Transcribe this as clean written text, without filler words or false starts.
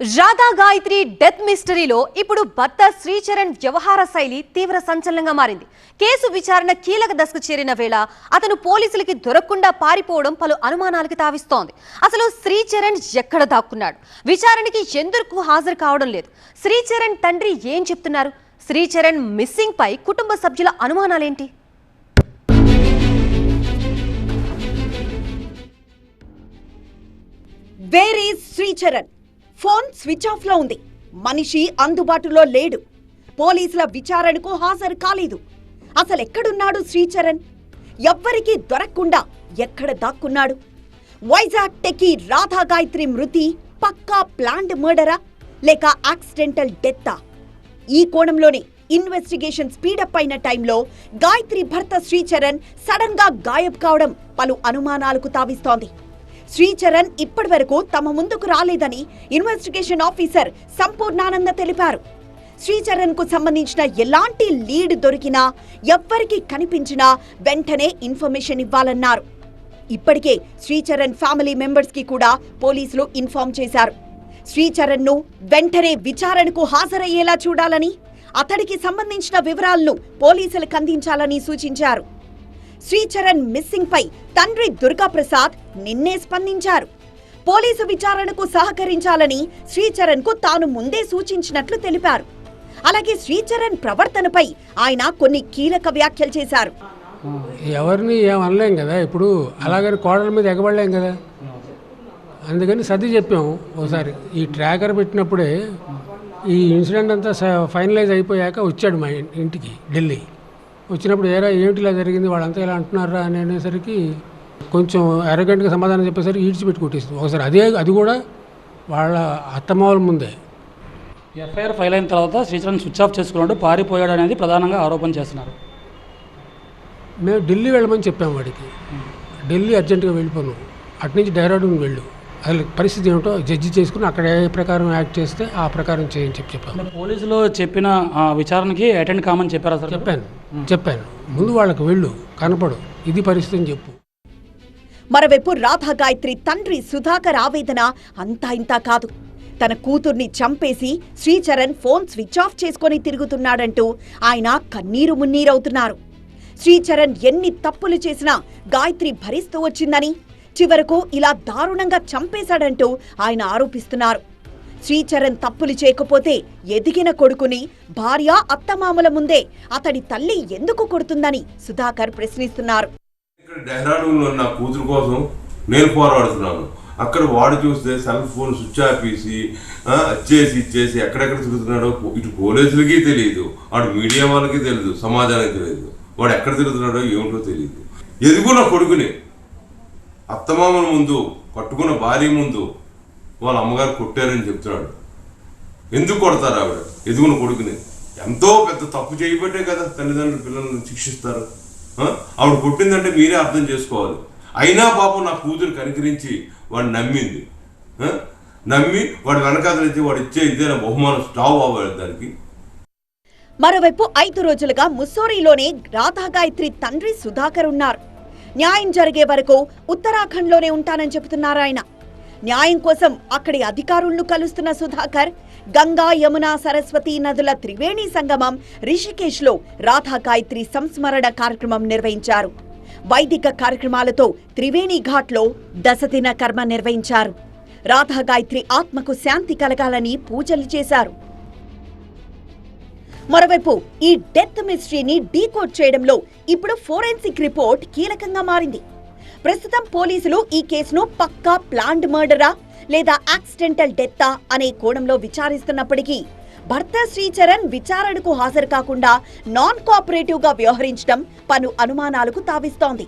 Radha Gayatri death మిస్టరీలో ఇప్పుడు భర్త శ్రీచరణ్ వ్యవహార శైలి తీవ్ర సంచలనంగా మారింది. కేసు విచారణ కీలక దశకు చేరిన వేళ అతను పోలీసులకి దొరకకుండా పారిపోవడం పలు అనుమానాలకు తావిస్తోంది. అసలు శ్రీచరణ్ ఎక్కడ దాక్కున్నాడు? విచారణకి ఎందుకు హాజరు కావడం లేదు? శ్రీచరణ్ తండ్రి ఏం చెప్తున్నారు? శ్రీచరణ్ మిస్సింగ్ పై కుటుంబ సభ్యుల అనుమానాలేంటి? Where is Sricharan? Phone switch off లో ఉంది. మనిషి అందుబాటులో లేడు. పోలీసుల విచారణకు హాజరు కాలేదు. అసలు ఎక్కడున్నాడు శ్రీచరణ్? ఎవ్వరికీ దొరకకుండా ఎక్కడ దాక్కున్నాడు? వైజాగ్ టెకీ రాధా గాయత్రి మృతి పక్కా ప్లాన్డ్ మర్డరా లేక యాక్సిడెంటల్ డెత్తా? ఈ కోణంలోనే ఇన్వెస్టిగేషన్ స్పీడప్ అయిన టైంలో గాయత్రి భర్త శ్రీచరణ్ సడన్ గా గాయబ్ కావడం పలు అనుమానాలకు తావిస్తోంది. శ్రీచరణ్ ఇప్పటి వరకు తమ ముందుకు రాలేదని ఇన్వెస్టిగేషన్ ఆఫీసర్ సంపూర్ణానంద తెలిపారు. శ్రీచరణ్ కు సంబంధించిన ఎలాంటి లీడ్ దొరికినా, ఎవ్వరికి కనిపించినా వెంటనే ఇన్ఫర్మేషన్ ఇవ్వాలన్నారు. ఇప్పటికే శ్రీచరణ్ ఫ్యామిలీ మెంబర్స్ కి కూడా పోలీసులు ఇన్ఫార్మ్ చేశారు. శ్రీచరణ్ ను వెంటనే విచారణకు హాజరయ్యేలా చూడాలని, అతడికి సంబంధించిన వివరాలను పోలీసులకు అందించాలని సూచించారు. శ్రీచరణ్ మిస్సింగ్ పై తండ్రి దుర్గాప్రసాద్ నిన్నే స్పందించారు. పోలీసు విచారణకు సహకరించాలని శ్రీచరణ్ కు తాను ముందే సూచించినట్లు తెలిపారు. అలాగే శ్రీచరణ్ ప్రవర్తనపై ఆయన కొన్ని కీలక వ్యాఖ్యలు చేశారు. ఎవరిని ఏమనలేం కదా, ఇప్పుడు అలాగని కోడల మీద ఎగబడలేం కదా, అందుకని సర్ది చెప్పాము. ఒకసారి ఈ ట్రాకర్ పెట్టినప్పుడే ఈ ఇన్సిడెంట్ అంతా ఫైనలైజ్ అయిపోయాక వచ్చాడు మా ఇంటికి ఢిల్లీ. వచ్చినప్పుడు ఏమిటి ఇలా జరిగింది, వాళ్ళంతా ఇలా అంటున్నారా అని అనేసరికి కొంచెం అరగంటగా సమాధానం చెప్పేసరికి ఈడ్చిపెట్టి కొట్టేస్తుంది ఒకసారి. అది కూడా వాళ్ళ అత్తమావుల ముందే. ఎఫ్ఐఆర్ ఫైల్ అయిన తర్వాత శ్రీచరణ్ స్విచ్ ఆఫ్ చేసుకున్నాడు, పారిపోయాడు అనేది ప్రధానంగా ఆరోపణ చేస్తున్నారు. మేము ఢిల్లీ వెళ్ళమని చెప్పాము వాడికి. ఢిల్లీ అర్జెంటుగా వెళ్ళిపోను, అటు నుంచి డెహ్రాడూన్ వెళ్ళు, అసలు పరిస్థితి ఏమిటో జడ్జి చేసుకుని అక్కడ ఏ ప్రకారం యాక్ట్ చేస్తే ఆ ప్రకారం చేయని చెప్పాను. పోలీసులు చెప్పిన విచారణకి అటెండ్ కామని చెప్పారా సార్? చెప్పాను ముందు వాళ్ళకి వెళ్ళు, కనపడు, ఇది పరిస్థితి అని చెప్పు. మరోవైపు రాధా గాయత్రి తండ్రి సుధాకర్ ఆవేదన అంతా ఇంతా కాదు. తన కూతుర్ని చంపేసి శ్రీచరణ్ ఫోన్ స్విచ్ ఆఫ్ చేసుకొని తిరుగుతున్నాడంటూ ఆయన కన్నీరు మున్నీరవుతున్నారు. శ్రీచరణ్ ఎన్ని తప్పులు చేసినా గాయత్రి భరిస్తూ వచ్చిందని, చివరకు ఇలా దారుణంగా చంపేశాడంటూ ఆయన ఆరోపిస్తున్నారు. శ్రీచరణ్ తప్పులు చేయకపోతే ఎదిగిన కొడుకుని భార్య అత్తమామల ముందే అతడి తల్లి ఎందుకు కొడుతుందని సుధాకర్ ప్రశ్నిస్తున్నారు. డెహ్రాడూన్లో నా కూతురు కోసం నేను పోరాడుతున్నాను. అక్కడ వాడు చూస్తే సెల్ ఫోన్ స్విచ్ ఆఫ్ ఇచ్చేసి ఎక్కడెక్కడ తిరుగుతున్నాడో ఇటు పోలీసులకి తెలియదు, అటు మీడియా వాళ్ళకి తెలియదు, సమాజానికి తెలియదు. వాడు ఎక్కడ తిరుగుతున్నాడో ఏమిటో తెలియదు. ఎదుగున్న కొడుకుని అత్తమామల ముందు, కట్టుకున్న భార్య ముందు వాళ్ళ అమ్మగారు కొట్టారని చెప్తున్నాడు. ఎందుకు కొడతారు ఆవిడ ఎదుగున్న కొడుకుని? ఎంతో పెద్ద తప్పు చేయబట్టే కదా తల్లిదండ్రులు పిల్లలను శిక్షిస్తారు. ఆవిడ కొట్టిందంటే మీరే అర్థం చేసుకోవాలి. అయినా పాపం నా కూతురు కనికరించి వాడు నమ్మి వాడు వెనకాదలిచ్చి వాడు ఇచ్చే ఇదేనా బహుమానం స్టావ్ అవ్వాలి దానికి. మరోవైపు 5 రోజులుగా ముస్సోరీలోనే రాధా గాయత్రి తండ్రి సుధాకర్ ఉన్నారు. న్యాయం జరిగే వరకు ఉత్తరాఖండ్లోనే ఉంటానని చెబుతున్నారు ఆయన. న్యాయం కోసం అక్కడి అధికారులను కలుస్తున్న సుధాకర్ గంగా, యమున, సరస్వతి నదుల త్రివేణి సంగమం రిషికేశ్లో రాధా గాయత్రి సంస్మరణ కార్యక్రమం నిర్వహించారు. వైదిక కార్యక్రమాలతో త్రివేణి ఘాట్లో దశదిన కర్మ నిర్వహించారు. రాధా గాయత్రి ఆత్మకు శాంతి కలగాలని పూజలు చేశారు. మరోవైపు ఈ డెత్ మిస్టరీని డీకోడ్ చేయడంలో ఇప్పుడు ఫోరెన్సిక్ రిపోర్ట్ కీలకంగా మారింది. ప్రస్తుతం పోలీసులు ఈ కేసును పక్కా ప్లాన్డ్ మర్డరా లేదా యాక్సిడెంటల్ డెత్తా అనే కోణంలో విచారిస్తున్నప్పటికీ భర్త శ్రీచరణ్ విచారణకు హాజరు కాకుండా నాన్ కోఆపరేటివ్ గా వ్యవహరించడం పలు అనుమానాలకు తావిస్తోంది.